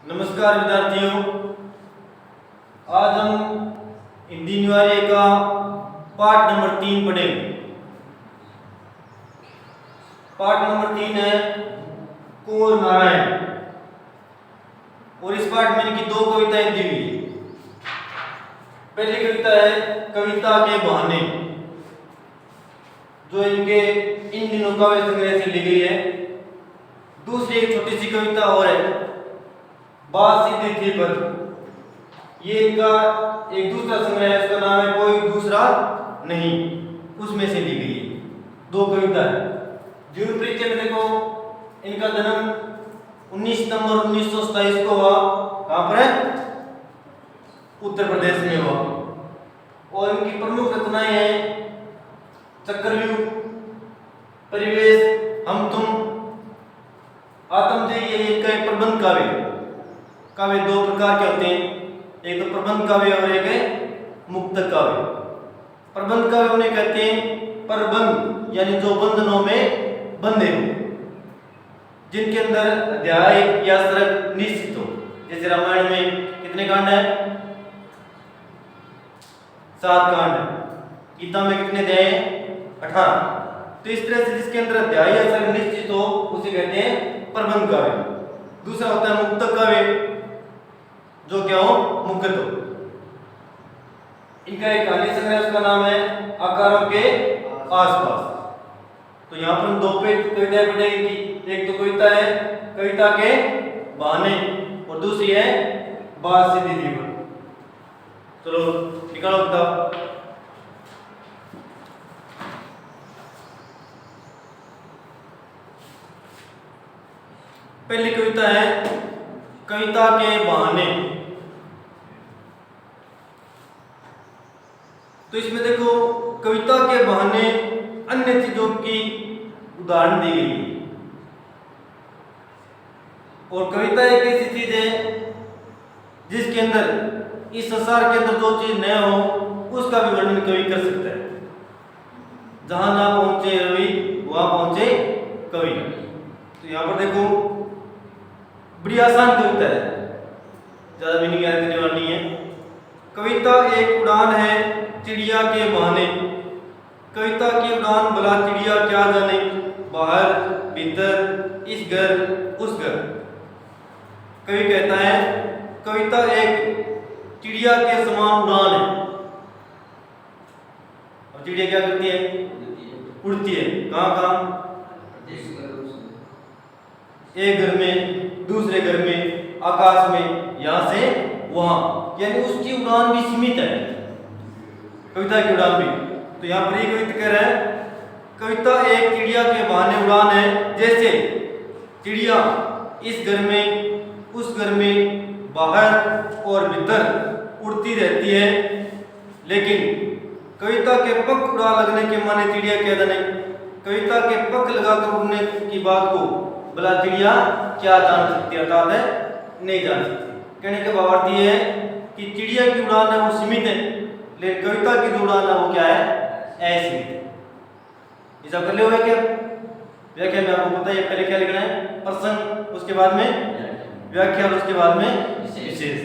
नमस्कार विद्यार्थियों, आज हम हिंदी अनिवार्य का पाठ नंबर 3 पढ़ेंगे। पाठ नंबर 3 है कुंवर नारायण और इस पाठ में इनकी दो कविताएं दी हुई है। पहली कविता है कविता के बहाने, जो इनके इन दिनों काव्य संग्रह से ली गई है। दूसरी एक छोटी सी कविता और है बात सीधी थी पर, ये इनका एक दूसरा संग्रह है, उसका नाम है कोई दूसरा नहीं, उसमें से ली गई है दो कविता है। जीवन परिचय में देखो, इनका जन्म 19 सितंबर 1927 को हुआ। कहां पर है? उत्तर प्रदेश में हुआ। और इनकी प्रमुख रचनाएं हैं चक्रव्यूह, परिवेश, हम तुम, आत्मजयी। ये इनका एक प्रबंध काव्य। काव्य दो प्रकार के होते हैं, एक तो प्रबंध काव्य और एक है मुक्तक काव्य। प्रबंध काव्य उन्हें कहते हैं प्रबंध, यानी जो बंधनों में बंधे हो, जिनके अंदर अध्याय या सर्ग निश्चित हो। जैसे रामायण में कितने कांड है? 7 कांड है। गीता में कितने अध्याय हैं? 18। तो इस तरह से जिसके अंदर अध्याय या सर्ग निश्चित हो उसे कहते हैं प्रबंध काव्य। दूसरा होता है मुक्तक काव्य, जो क्या हो? मुक्त हो। इनका एक कहानी संग्रह, उसका नाम है आकारों के आसपास। तो यहाँ पर हम दो कविताएं पढ़ेंगे। एक तो कविता है कविता के बहाने और दूसरी है बात सीधी थी पर। चलो निकालो किताब। पहली कविता है कविता के बहाने। तो इसमें देखो, कविता के बहाने अन्य चीजों की उदाहरण दी गई है। और कविता एक ऐसी चीज है जिसके अंदर इस संसार के अंदर जो चीज न हो उसका भी वर्णन कवि कर सकता है। जहां ना पहुंचे रवि वहां पहुंचे कवि। तो यहां पर देखो, बड़ी आसान कविता है, ज्यादा भी नहीं करने वाली है। कविता एक उड़ान है चिड़िया के बहाने, कविता की उड़ान भला चिड़िया क्या जाने, बाहर भीतर इस घर उस घर। कवि कहता है कविता एक चिड़िया के समान उड़ान है। और चिड़िया क्या करती है? उड़ती है। कहां कहां? एक घर में, दूसरे घर में, आकाश में, यहां से वहां, यानी उसकी उड़ान भी सीमित है, कविता की उड़ान भी। तो यहाँ पर ये कविता कह रहा है कविता एक चिड़िया के बहाने उड़ान है। जैसे चिड़िया इस घर में उस घर में, बाहर और भीतर उड़ती रहती है, लेकिन कविता के पंख उड़ा लगने के माने चिड़िया क्या जाने। कविता के पंख लगाकर उड़ने की बात को भला चिड़िया क्या जान सकती है, अर्थात है नहीं जान सकती। कहने का भावार्थ ये है कि चिड़िया की उड़ान है वो सीमित है, लेकिन कविता की जो उड़ान है वो क्या है? असीमित है। ये सब कर ले हुए क्या? व्याख्या में आपको पता है पहले क्या लिखना है? प्रसंग, उसके बाद में व्याख्या, उसके बाद में विशेष।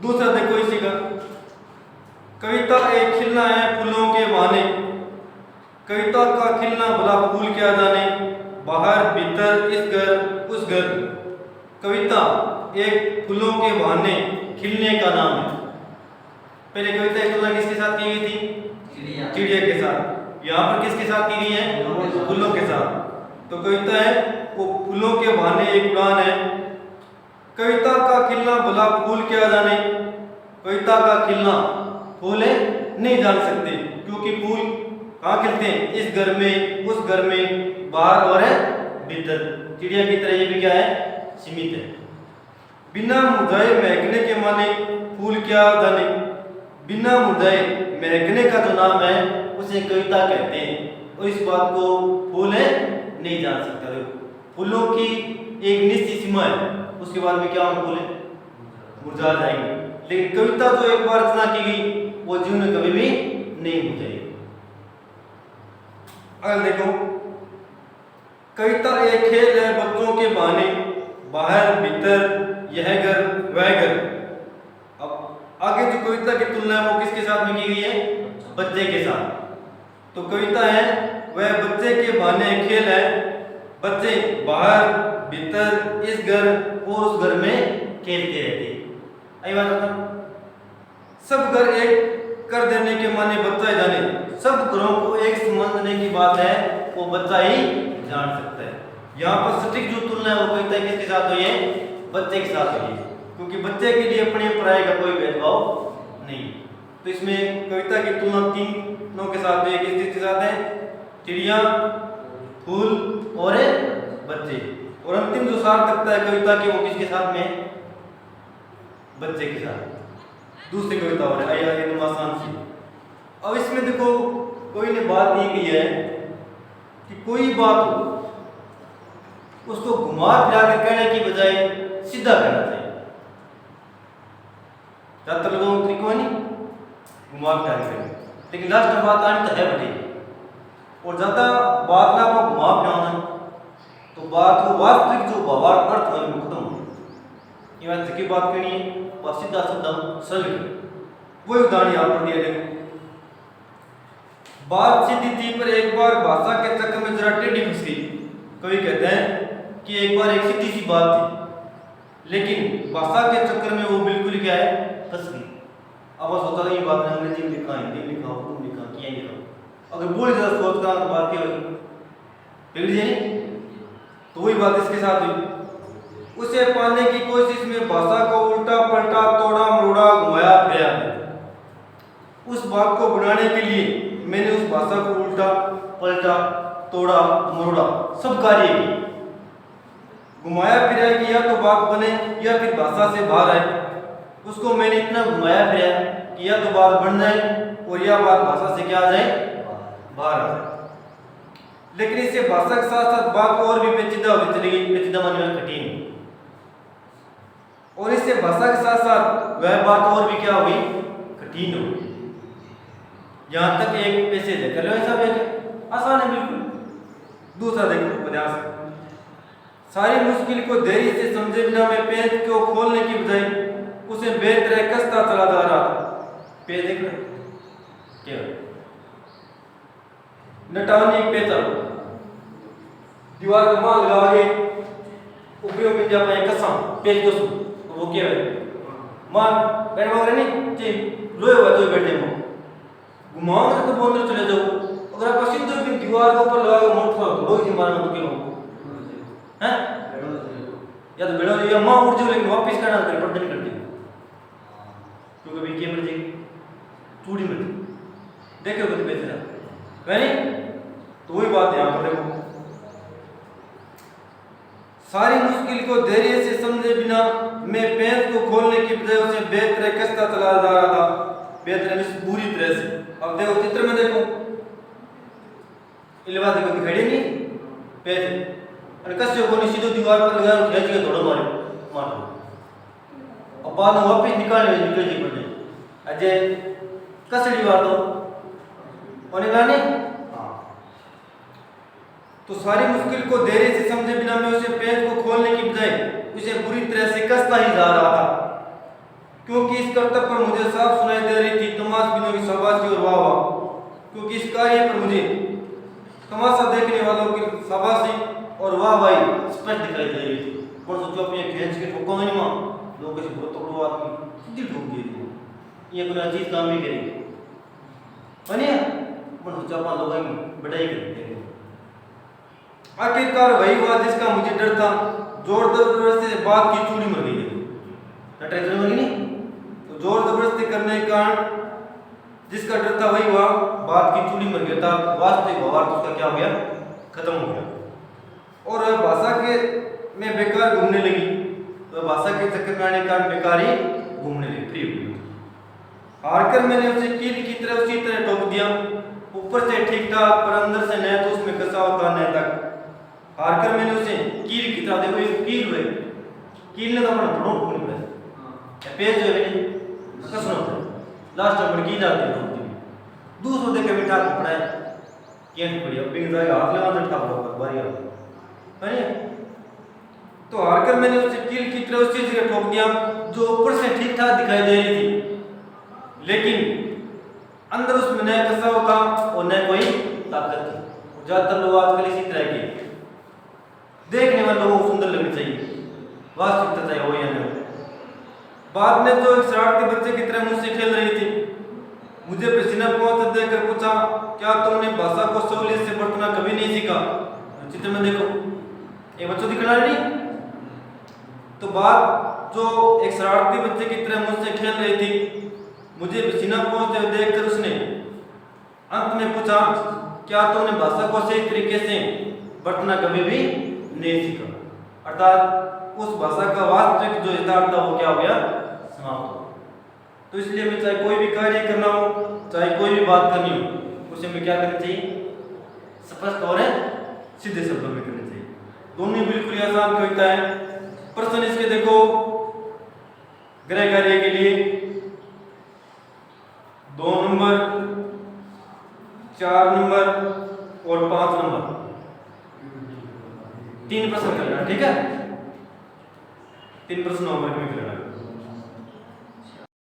दूसरा देखो इसी का, कविता एक खिलना है फूलों के बहाने, कविता का खिलना भला फूल क्या जाने, बाहर भीतर इस घर उस घर। कविता एक फूलों के बहाने खिलने का नाम है। पहले कविता की तुलना किसके साथ की गई थी? चिड़िया के साथ। यहाँ पर किसके साथ की गई है? फूलों के साथ। तो कविता है वो फूलों के बहाने एक उड़ान है। कविता का खिलना भला फूल क्या जाने, कविता का खिलना फूल नहीं जान सकते, क्योंकि फूल कहाँ खिलते हैं? इस घर में उस घर में, बाहर और भीतर। चिड़िया की तरह ये भी क्या है? सीमित है। बिना मुरझाए महकने के माने फूल क्या जाने, बिना मुरझाए महकने का जो नाम है उसे कविता कहते हैं। और इस बात को फूल नहीं जान सकता। फूलों की एक निश्चित सीमा है, उसके बाद में क्या हम फूल मुरझा जाएंगे, लेकिन कविता जो एक बार रचना की गई वो जीवन में कभी भी नहीं मुरझाएगी। अगर देखो, कविता एक खेल है बच्चों के बहाने, बाहर भीतर यह घर वह घर। अब आगे जो कविता की तुलना है वो किसके साथ में की गई है? बच्चे के साथ। तो कविता है वह बच्चे के बहाने खेल है, बच्चे बाहर भीतर इस घर और उस घर में खेलते रहते। आई बात बता, सब घर एक कर देने के माने बच्चा ही जाने, सब घरों को एक समझने की बात है वो बच्चा ही जान सकता है। यहाँ पर सटीक जो तुलना है वो कविता किसके साथ हुई है? बच्चे के साथ हुई है, क्योंकि बच्चे के लिए अपनी पढ़ाई का कोई भेदभाव नहीं। तो इसमें कविता की तुलना तीनों के साथ हुई है। किस चीज के साथ है? चिड़िया, फूल और बच्चे। और अंतिम जो सार्थकता है कविता की वो किसके साथ में? बच्चे के साथ। दूसरी कविता और आया एकदम आसान सी। अब इसमें देखो कोई ने बात ये की है कि कोई बात हो उसको घुमा फिरा कर कहने की बजाय सीधा कहना चाहिए। ज्यादातर लोगों को तरीका नहीं घुमा फिरा कर, लेकिन लास्ट में बात आनी तो है बड़ी। और ज्यादा बात ना आपको घुमा फिराना तो बात को वास्तविक जो भावार्थ अर्थ है वो खत्म हो। ये बात की बात करनी है और सीधा सीधा सरल वही उदाहरण यहाँ पर दिया। देखो बात सीधी थी पर एक बार भाषा के चक्कर में जरा टेढ़ी फंस गई। कवि कहते हैं कि एक बार एक सीधी सी बात थी लेकिन भाषा के चक्कर में वो बिल्कुल क्या है फंस गई। अब सोचा ये बात अंग्रेजी में लिखा, हिंदी में लिखा, उर्दू में लिखा, किया लिखा, अगर बोल जरा सोच कर तो बात क्या होगी? बिगड़ जाएगी। तो वही बात इसके साथ हुई। उसे पाने की कोशिश में भाषा को उल्टा पलटा, तोड़ा मरोड़ा, घुमाया फिराया। उस बात को बनाने के लिए मैंने उस भाषा को उल्टा पलटा, तोड़ा मरोड़ा सब कार्य किए। घुमाया फिराया कि या तो बात बने या फिर भाषा से बाहर आए। उसको मैंने इतना घुमाया फिराया कि या तो बात बन जाए और या बात भाषा से क्या आ जाए? बाहर आ जाए। लेकिन इससे भाषा के साथ साथ बात और भी पेचीदा होती चली गई। पेचीदा माने में कठिन। और इससे भाषा के साथ साथ वह बात और भी क्या हुई? कठिन हो गई। यहां तक एक पैसेज है, कर लो ऐसा भी आसान है बिल्कुल। दूसरा देखो ध्यान से, सारी मुश्किल को धैर्य से समझे बिना मैं पेज को खोलने की बजाय उसे बेतरह कसता चला जा रहा था। पेज देख रहे क्या नटावनी एक पेचा दीवार का माल लगा के उपयोग में जा पाए कसम पेज को सुन तो वो क्या है मां बैठ वगैरह नहीं ठीक लोहे हुआ तो बैठे हो घुमाओ तो बोंदर चले जाओ। अगर आप सीधे भी दीवार के ऊपर लगा के मोड़ थोड़ा लोग ही मारना तो क्यों हैं? या तो बेड़ो या मां उड़ जाओ लेकिन वापस करना करे पड़ता नहीं करती क्योंकि भी कैमरे जी चूड़ी में देखो कभी बेचना नहीं। तो वही बात यहाँ पर देखो, सारी मुश्किल को धैर्य से समझे बिना मैं पेज को खोलने की बजाय उसे बेतरह कसता चला जा रहा था। बेतरह बुरी तरह से। अब देखो चित्र में देखो इलवा देखो दिखाई नहीं पेज और कसो को सीधो दीवार पर लगा खींच के थोड़ा मारो। अब बाद में वापस निकाल पड़े अजय कसड़ी बात हो और निकालने। तो सारी मुश्किल को धैर्य से समझे बिना मैं उसे पेज को खोलने की बजाय उसे बुरी तरह से कसता ही जा रहा था, क्योंकि इस कर्तव्य पर मुझे साफ सुनाई दे रही थी तमाशबीनों की शाबाशी और वाह वाह। क्योंकि इस कार्य पर मुझे तमाशा देखने वालों की शाबाशी और वाह वाही स्पष्ट दिखाई दे रही थी। पर सोचो अपने खींच के ठोको नहीं मां लोग किसी बहुत तगड़ो आदमी सीधी ठोक दिए ये कोई अजीज काम नहीं करेंगे बनिया पर सोचो अपन लोग बढ़ाई करते हैं। आखिरकार वही हुआ जिसका मुझे डर था। जोर जबरदस्ती से बात की चूड़ी मर गई है नहीं तो जोर जबरदस्ती करने के कारण जिसका डर था वही हुआ, बात की चूड़ी मर गया था। वास्तविक भावार्थ उसका क्या हो गया? खत्म हो गया। और वह भाषा के में बेकार घूमने लगी। वह भाषा के चक्कर में आने के कारण बेकार ही घूमने लगी, फ्री हो गई। हारकर मैंने उसे कील की तरह उसी तरह ठोक दिया, ऊपर से ठीक ठाक पर अंदर से न तो उसमें कसा होता न तक। हारकर मैंने उसे कील की तरह, देखो ये कील हुए, कील ने तो अपना थोड़ा ठोकनी पड़े पेज जो है कसना होता है लास्ट में कील आती है दूसरों देखे बिठा के पड़ा है क्या पड़ी अब बिग जाएगा हाथ लगा तो ठाक होगा बारी आ है। तो हारकर मैंने उसे कील की तरह उसी जगह ठोक पंक्तियां जो ऊपर से ठीक ठाक दिखाई दे रही थी, लेकिन अंदर उसमें न कसा होता और न कोई ताकत थी। ज्यादातर लोग आजकल इसी तरह के देखने वाले लोगों को सुंदर लगनी चाहिए, वास्तविकता चाहिए हो या नहीं। बाद में तो एक शरारती बच्चे की तरह मुझसे खेल रही थी। मुझे पसीना पहुंचते देखकर पूछा, क्या तुमने भाषा को सहूलियत से बरतना कभी नहीं सीखा? चित्र में देखो, ये बच्चों दिख रहा है नहीं? तो बात जो एक शरारती बच्चे की तरह मुझसे खेल रही थी, मुझे पसीना पहुंचते हुए देखकर उसने अंत में पूछा, क्या तुमने भाषा को सही तरीके से बरतना कभी भी नहीं सीखा? अर्थात उस भाषा का वास्तविक जो यथार्थ था वो क्या हो गया? समाप्त हो। तो इसलिए हमें चाहे कोई भी कार्य करना हो, चाहे कोई भी बात करनी हो, उसे हमें क्या करना चाहिए? स्पष्ट और सीधे शब्दों में करना चाहिए। दोनों बिल्कुल ही आसान कविता है। प्रश्न इसके देखो, गृह कार्य के लिए 2 नंबर, 4 नंबर और 5 नंबर, 3 प्रश्न करना, ठीक है? 3 प्रश्न होमवर्क में करना।